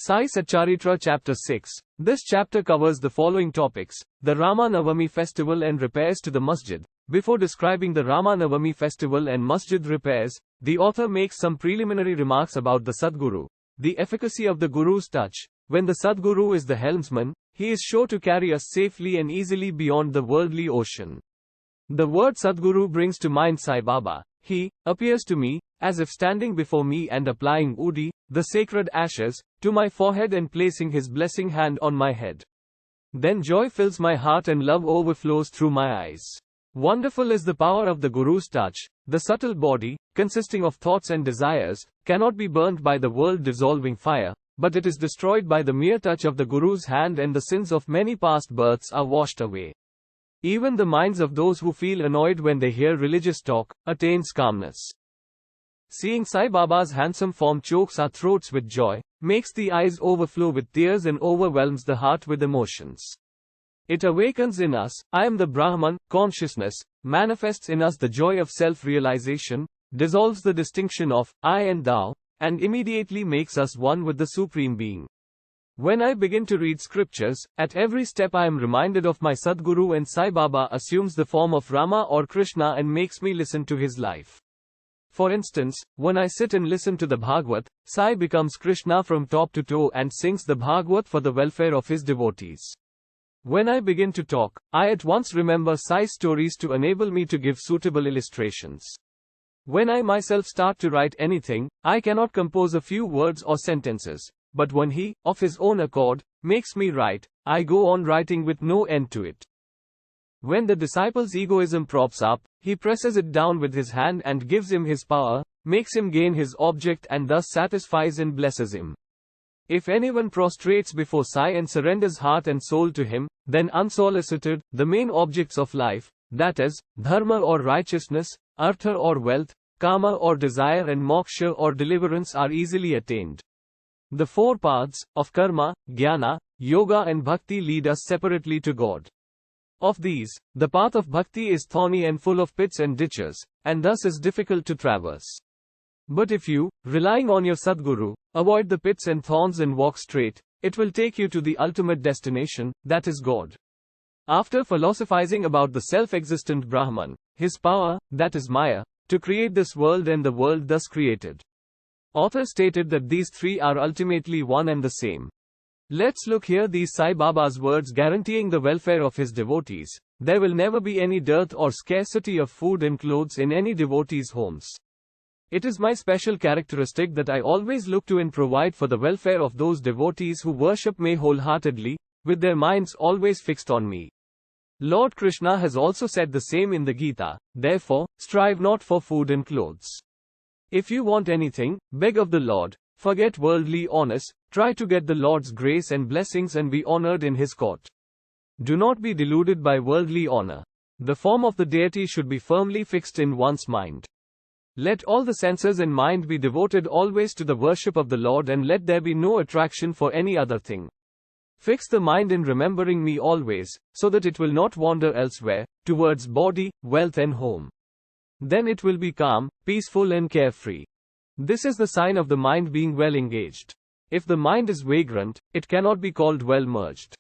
Sai Satcharitra Chapter 6. This chapter covers the following topics: the Rama Navami festival and repairs to the masjid. Before describing the Rama Navami festival and masjid repairs, the author makes some preliminary remarks about the Sadguru. The efficacy of the Guru's touch. When the Sadguru is the helmsman, he is sure to carry us safely and easily beyond the worldly ocean. The word Sadguru brings to mind Sai Baba. He appears to me, as if standing before me and applying udi, the sacred ashes, to my forehead and placing his blessing hand on my head. Then joy fills my heart and love overflows through my eyes. Wonderful is the power of the Guru's touch. The subtle body, consisting of thoughts and desires, cannot be burnt by the world-dissolving fire, but it is destroyed by the mere touch of the Guru's hand, and the sins of many past births are washed away. Even the minds of those who feel annoyed when they hear religious talk attains calmness. Seeing Sai Baba's handsome form chokes our throats with joy, makes the eyes overflow with tears and overwhelms the heart with emotions. It awakens in us, I am the Brahman, consciousness, manifests in us the joy of self-realization, dissolves the distinction of I and thou, and immediately makes us one with the Supreme Being. When I begin to read scriptures, at every step I am reminded of my Sadguru, and Sai Baba assumes the form of Rama or Krishna and makes me listen to his life. For instance, when I sit and listen to the Bhagavad, Sai becomes Krishna from top to toe and sings the Bhagavad for the welfare of his devotees. When I begin to talk, I at once remember Sai's stories to enable me to give suitable illustrations. When I myself start to write anything, I cannot compose a few words or sentences, but when he, of his own accord, makes me write, I go on writing with no end to it. When the disciple's egoism props up, he presses it down with his hand and gives him his power, makes him gain his object, and thus satisfies and blesses him. If anyone prostrates before Sai and surrenders heart and soul to him, then unsolicited, the main objects of life, that is, dharma or righteousness, artha or wealth, kama or desire, and moksha or deliverance are easily attained. The four paths, of karma, jnana, yoga and bhakti lead us separately to God. Of these, the path of bhakti is thorny and full of pits and ditches, and thus is difficult to traverse. But if you, relying on your Sadguru, avoid the pits and thorns and walk straight, it will take you to the ultimate destination, that is God. After philosophizing about the self-existent Brahman, his power, that is Maya, to create this world and the world thus created, author stated that these three are ultimately one and the same. Let's look here these Sai Baba's words guaranteeing the welfare of his devotees. There will never be any dearth or scarcity of food and clothes in any devotees' homes. It is my special characteristic that I always look to and provide for the welfare of those devotees who worship me wholeheartedly, with their minds always fixed on me. Lord Krishna has also said the same in the Gita, therefore, strive not for food and clothes. If you want anything, beg of the Lord, forget worldly honors, try to get the Lord's grace and blessings and be honored in his court. Do not be deluded by worldly honor. The form of the deity should be firmly fixed in one's mind. Let all the senses and mind be devoted always to the worship of the Lord, and let there be no attraction for any other thing. Fix the mind in remembering me always, so that it will not wander elsewhere, towards body, wealth and home. Then it will be calm, peaceful and carefree. This is the sign of the mind being well engaged. If the mind is vagrant, it cannot be called well merged.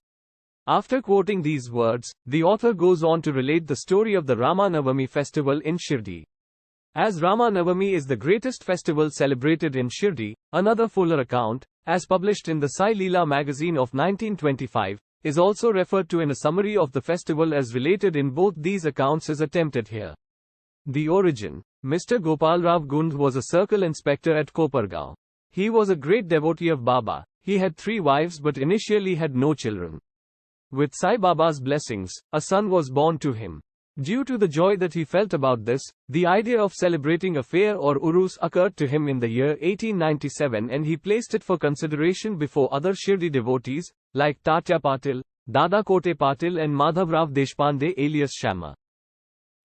After quoting these words, the author goes on to relate the story of the Rama Navami festival in Shirdi. As Rama Navami is the greatest festival celebrated in Shirdi, another fuller account, as published in the Sai Leela magazine of 1925, is also referred to in a summary of the festival as related in both these accounts is attempted here. The origin. Mr. Gopalrao Gund was a circle inspector at Kopargaon. He was a great devotee of Baba. He had 3 wives but initially had no children. With Sai Baba's blessings, a son was born to him. Due to the joy that he felt about this, the idea of celebrating a fair or urus occurred to him in the year 1897, and he placed it for consideration before other Shirdi devotees, like Tatya Patil, Dada Kote Patil and Madhavrao Deshpande alias Shyama.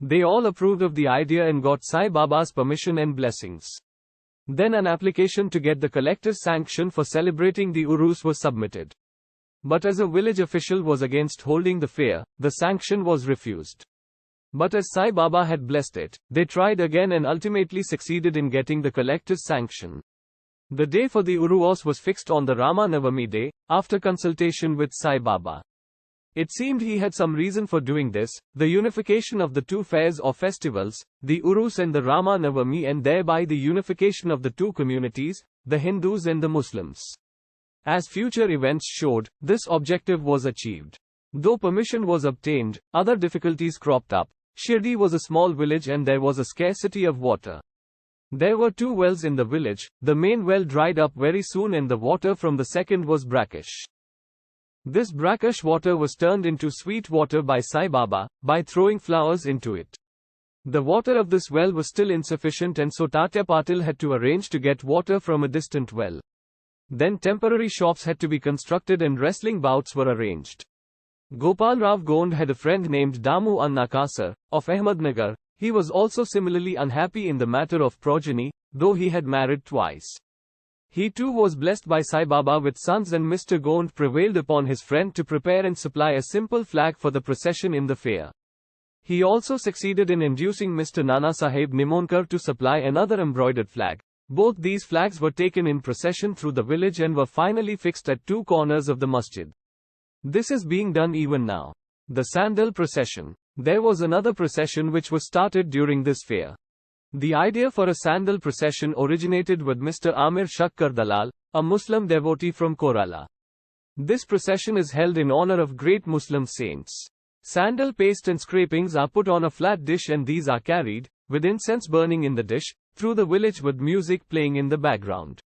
They all approved of the idea and got Sai Baba's permission and blessings. Then an application to get the collector's sanction for celebrating the urus was submitted. But as a village official was against holding the fair, the sanction was refused. But as Sai Baba had blessed it, they tried again and ultimately succeeded in getting the collector's sanction. The day for the Uruvas was fixed on the Rama Navami day, after consultation with Sai Baba. It seemed he had some reason for doing this, the unification of the two fairs or festivals, the Urus and the Rama Navami, and thereby the unification of the two communities, the Hindus and the Muslims. As future events showed, this objective was achieved. Though permission was obtained, other difficulties cropped up. Shirdi was a small village and there was a scarcity of water. There were 2 wells in the village, the main well dried up very soon and the water from the second was brackish. This brackish water was turned into sweet water by Sai Baba, by throwing flowers into it. The water of this well was still insufficient and so Tatya Patil had to arrange to get water from a distant well. Then temporary shops had to be constructed and wrestling bouts were arranged. Gopal Rao Gond had a friend named Damu Annakasar, of Ahmednagar. He was also similarly unhappy in the matter of progeny, though he had married twice. He too was blessed by Sai Baba with sons and Mr. Gond prevailed upon his friend to prepare and supply a simple flag for the procession in the fair. He also succeeded in inducing Mr. Nana Sahib Nimonkar to supply another embroidered flag. Both these flags were taken in procession through the village and were finally fixed at 2 corners of the masjid. This is being done even now. The Sandal procession. There was another procession which was started during this fair. The idea for a Sandal procession originated with Mr. Amir Shakkar Dalal, a Muslim devotee from Kerala. This procession is held in honor of great Muslim saints. Sandal paste and scrapings are put on a flat dish and these are carried, with incense burning in the dish, through the village with music playing in the background.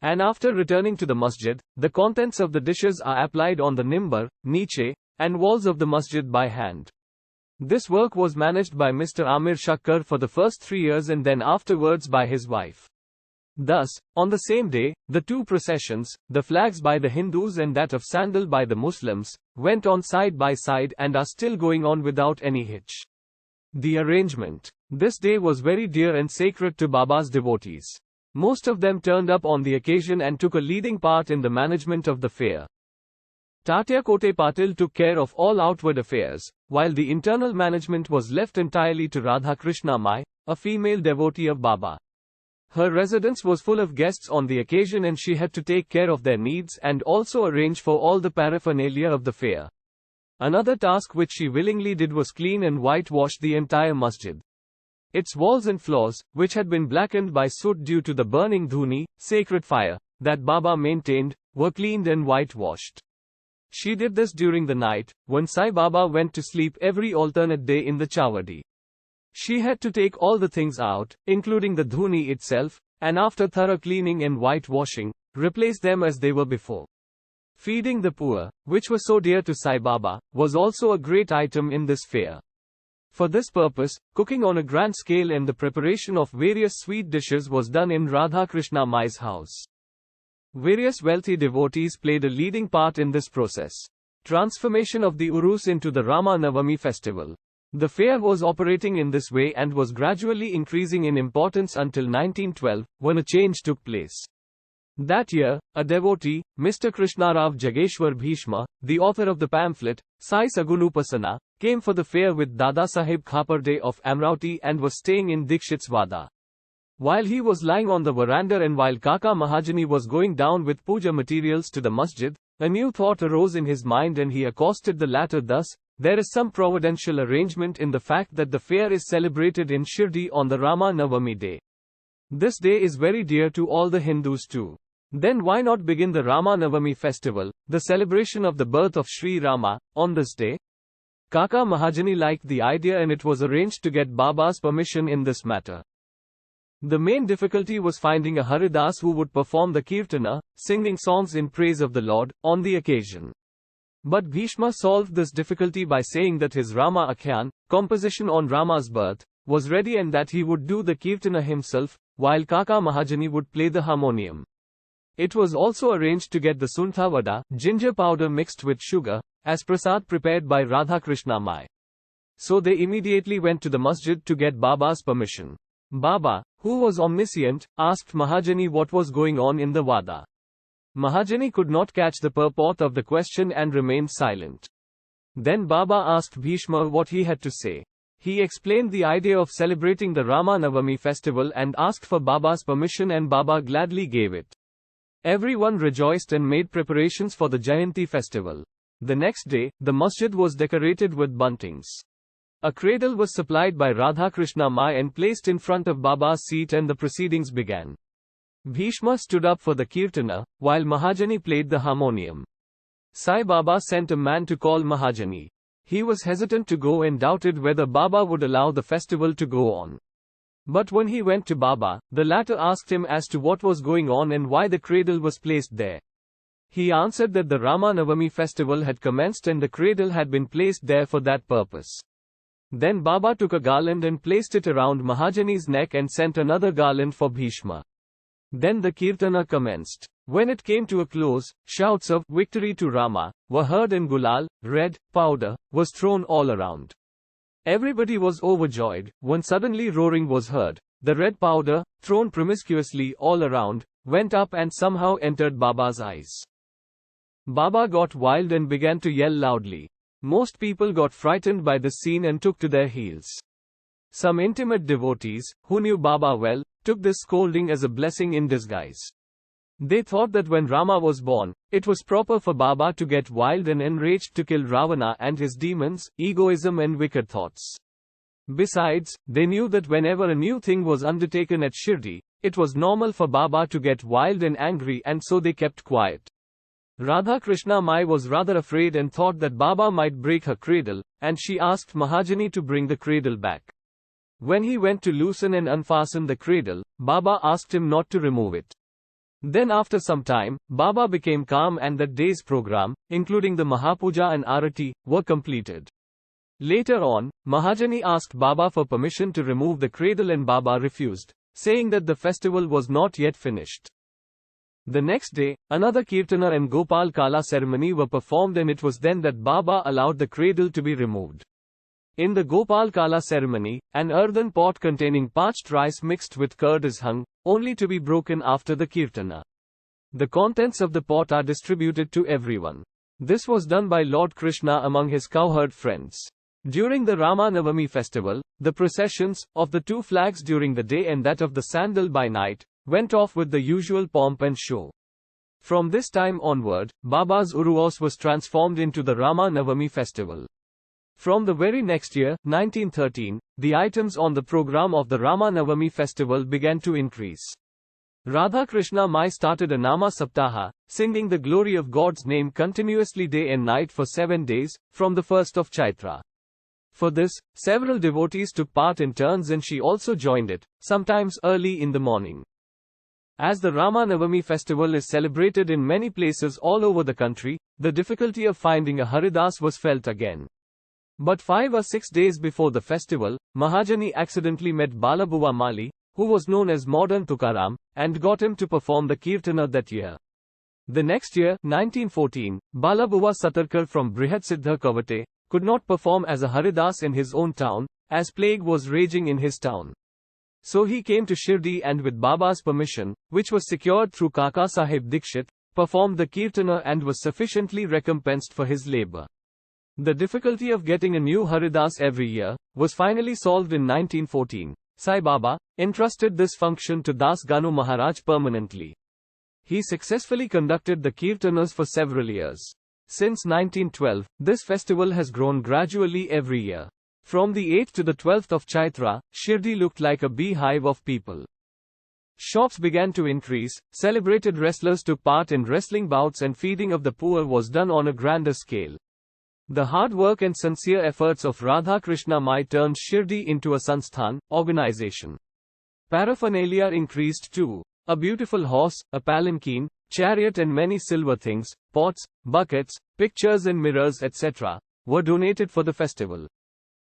And after returning to the masjid, the contents of the dishes are applied on the nimbar, niche, and walls of the masjid by hand. This work was managed by Mr. Amir Shakkar for the first 3 years and then afterwards by his wife. Thus, on the same day, the 2 processions, the flags by the Hindus and that of Sandal by the Muslims, went on side by side and are still going on without any hitch. The arrangement. This day was very dear and sacred to Baba's devotees. Most of them turned up on the occasion and took a leading part in the management of the fair. Tatya Kote Patil took care of all outward affairs, while the internal management was left entirely to Radha Krishna Mai, a female devotee of Baba. Her residence was full of guests on the occasion and she had to take care of their needs and also arrange for all the paraphernalia of the fair. Another task which she willingly did was clean and whitewash the entire masjid. Its walls and floors, which had been blackened by soot due to the burning dhuni, sacred fire, that Baba maintained, were cleaned and whitewashed. She did this during the night, when Sai Baba went to sleep every alternate day in the Chawadi. She had to take all the things out, including the dhuni itself, and after thorough cleaning and whitewashing, replace them as they were before. Feeding the poor, which was so dear to Sai Baba, was also a great item in this fair. For this purpose, cooking on a grand scale and the preparation of various sweet dishes was done in Radha Krishna Mai's house. Various wealthy devotees played a leading part in this process. Transformation of the Urus into the Rama Navami festival. The fair was operating in this way and was gradually increasing in importance until 1912, when a change took place. That year, a devotee, Mr. Krishnarao Jageshwar Bhishma, the author of the pamphlet, Sai Sagunupasana, came for the fair with Dada Sahib Khaparde of Amravati and was staying in Dikshit's Wada. While he was lying on the veranda and while Kaka Mahajani was going down with puja materials to the masjid, a new thought arose in his mind and he accosted the latter thus: there is some providential arrangement in the fact that the fair is celebrated in Shirdi on the Rama Navami day. This day is very dear to all the Hindus too. Then why not begin the Rama Navami festival, the celebration of the birth of Sri Rama, on this day? Kaka Mahajani liked the idea and it was arranged to get Baba's permission in this matter. The main difficulty was finding a Haridas who would perform the Kirtana, singing songs in praise of the Lord, on the occasion. But Bhishma solved this difficulty by saying that his Rama Akhyan, composition on Rama's birth, was ready and that he would do the Kirtana himself, while Kaka Mahajani would play the harmonium. It was also arranged to get the Suntha Vada, ginger powder mixed with sugar, as prasad prepared by Radha Krishna Mai. So they immediately went to the masjid to get Baba's permission. Baba, who was omniscient, asked Mahajani what was going on in the Wada. Mahajani could not catch the purport of the question and remained silent. Then Baba asked Bhishma what he had to say. He explained the idea of celebrating the Rama Navami festival and asked for Baba's permission, and Baba gladly gave it. Everyone rejoiced and made preparations for the Jayanti festival. The next day, the masjid was decorated with buntings. A cradle was supplied by Radhakrishna Mai and placed in front of Baba's seat, and the proceedings began. Bhishma stood up for the kirtana, while Mahajani played the harmonium. Sai Baba sent a man to call Mahajani. He was hesitant to go and doubted whether Baba would allow the festival to go on. But when he went to Baba, the latter asked him as to what was going on and why the cradle was placed there. He answered that the Rama Navami festival had commenced and the cradle had been placed there for that purpose. Then Baba took a garland and placed it around Mahajani's neck and sent another garland for Bhishma. Then the kirtana commenced. When it came to a close, shouts of "Victory to Rama" were heard and gulal, red powder, was thrown all around. Everybody was overjoyed, when suddenly roaring was heard. The red powder, thrown promiscuously all around, went up and somehow entered Baba's eyes. Baba got wild and began to yell loudly. Most people got frightened by this scene and took to their heels. Some intimate devotees, who knew Baba well, took this scolding as a blessing in disguise. They thought that when Rama was born, it was proper for Baba to get wild and enraged to kill Ravana and his demons, egoism and wicked thoughts. Besides, they knew that whenever a new thing was undertaken at Shirdi, it was normal for Baba to get wild and angry, and so they kept quiet. Radhakrishna Mai was rather afraid and thought that Baba might break her cradle, and she asked Mahajani to bring the cradle back. When he went to loosen and unfasten the cradle, Baba asked him not to remove it. Then after some time, Baba became calm and that day's program, including the Mahapuja and Arati, were completed. Later on, Mahajani asked Baba for permission to remove the cradle and Baba refused, saying that the festival was not yet finished. The next day, another Kirtana and Gopal Kala ceremony were performed, and it was then that Baba allowed the cradle to be removed. In the Gopal Kala ceremony, an earthen pot containing parched rice mixed with curd is hung, only to be broken after the Kirtana. The contents of the pot are distributed to everyone. This was done by Lord Krishna among his cowherd friends. During the Rama Navami festival, the processions, of the two flags during the day and that of the sandal by night, went off with the usual pomp and show. From this time onward, Baba's Uruvas was transformed into the Rama Navami festival. From the very next year, 1913, the items on the program of the Rama Navami festival began to increase. Radhakrishna Mai started a Nama Saptaha, singing the glory of God's name continuously day and night for 7 days, from the 1st of Chaitra. For this, several devotees took part in turns and she also joined it, sometimes early in the morning. As the Rama Navami festival is celebrated in many places all over the country, the difficulty of finding a Haridas was felt again. But 5 or 6 days before the festival, Mahajani accidentally met Balabuwa Mali, who was known as modern Tukaram, and got him to perform the Kirtana that year. The next year, 1914, Balabuwa Satarkar from Brihatsiddha Kavate, could not perform as a Haridas in his own town, as plague was raging in his town. So he came to Shirdi and with Baba's permission, which was secured through Kaka Sahib Dikshit, performed the Kirtana and was sufficiently recompensed for his labor. The difficulty of getting a new Haridas every year was finally solved in 1914. Sai Baba entrusted this function to Das Ganu Maharaj permanently. He successfully conducted the Kirtanas for several years. Since 1912, this festival has grown gradually every year. From the 8th to the 12th of Chaitra, Shirdi looked like a beehive of people. Shops began to increase, celebrated wrestlers took part in wrestling bouts, and feeding of the poor was done on a grander scale. The hard work and sincere efforts of Radhakrishna Mai turned Shirdi into a Sansthan, organization. Paraphernalia increased too. A beautiful horse, a palanquin, chariot and many silver things, pots, buckets, pictures and mirrors etc., were donated for the festival.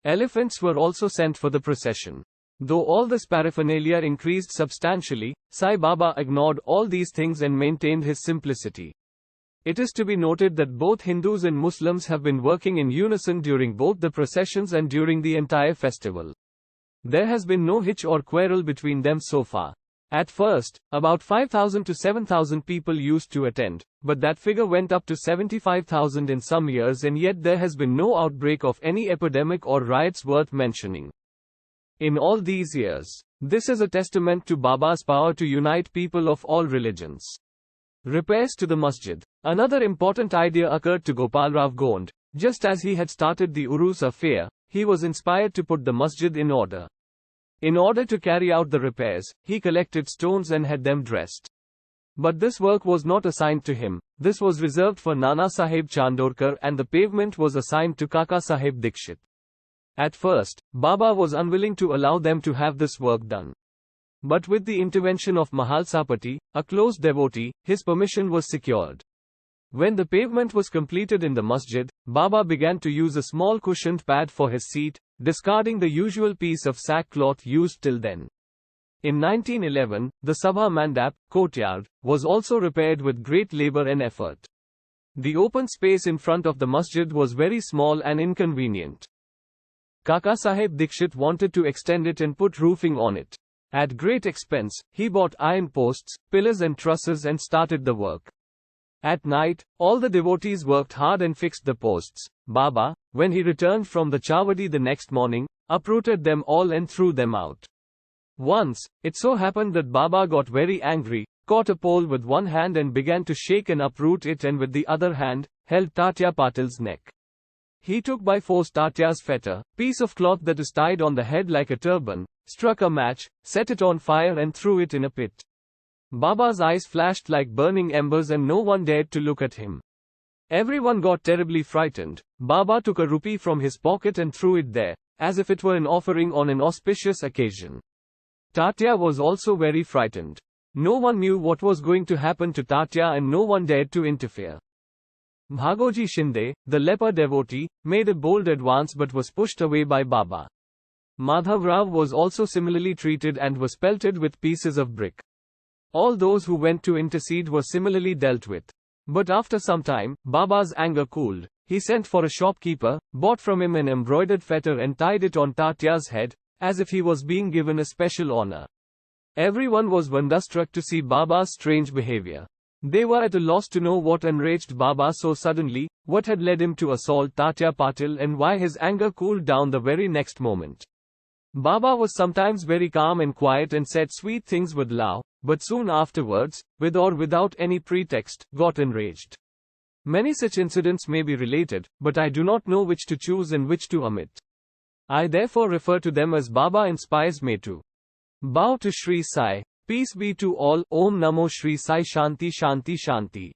Elephants were also sent for the procession. Though all this paraphernalia increased substantially, Sai Baba ignored all these things and maintained his simplicity. It is to be noted that both Hindus and Muslims have been working in unison during both the processions and during the entire festival. There has been no hitch or quarrel between them so far. At first, about 5,000 to 7,000 people used to attend, but that figure went up to 75,000 in some years, and yet there has been no outbreak of any epidemic or riots worth mentioning in all these years. This is a testament to Baba's power to unite people of all religions. Repairs to the masjid. Another important idea occurred to Gopalrao Gond. Just as he had started the Urus affair, he was inspired to put the masjid in order. In order to carry out the repairs, he collected stones and had them dressed. But this work was not assigned to him. This was reserved for Nana Sahib Chandorkar, and the pavement was assigned to Kaka Sahib Dikshit. At first, Baba was unwilling to allow them to have this work done. But with the intervention of Mahalsapati, a close devotee, his permission was secured. When the pavement was completed in the masjid, Baba began to use a small cushioned pad for his seat, discarding the usual piece of sackcloth used till then. In 1911, the Sabha Mandap, courtyard, was also repaired with great labor and effort. The open space in front of the masjid was very small and inconvenient. Kaka Sahib Dikshit wanted to extend it and put roofing on it. At great expense, he bought iron posts, pillars and trusses and started the work. At night, all the devotees worked hard and fixed the posts. Baba, when he returned from the Chawadi the next morning, uprooted them all and threw them out. Once, it so happened that Baba got very angry, caught a pole with one hand and began to shake and uproot it, and with the other hand, held Tatya Patil's neck. He took by force Tatya's fetter, piece of cloth that is tied on the head like a turban, struck a match, set it on fire and threw it in a pit. Baba's eyes flashed like burning embers and no one dared to look at him. Everyone got terribly frightened. Baba took a rupee from his pocket and threw it there, as if it were an offering on an auspicious occasion. Tatya was also very frightened. No one knew what was going to happen to Tatya and no one dared to interfere. Bhagoji Shinde, the leper devotee, made a bold advance but was pushed away by Baba. Madhav Rao was also similarly treated and was pelted with pieces of brick. All those who went to intercede were similarly dealt with. But after some time, Baba's anger cooled. He sent for a shopkeeper, bought from him an embroidered fetter and tied it on Tatya's head, as if he was being given a special honor. Everyone was wonderstruck to see Baba's strange behavior. They were at a loss to know what enraged Baba so suddenly, what had led him to assault Tatya Patil, and why his anger cooled down the very next moment. Baba was sometimes very calm and quiet and said sweet things with love, but soon afterwards, with or without any pretext, got enraged. Many such incidents may be related, but I do not know which to choose and which to omit. I therefore refer to them as Baba inspires me to. Bow to Shri Sai. Peace be to all. Om Namo Shri Sai. Shanti Shanti Shanti.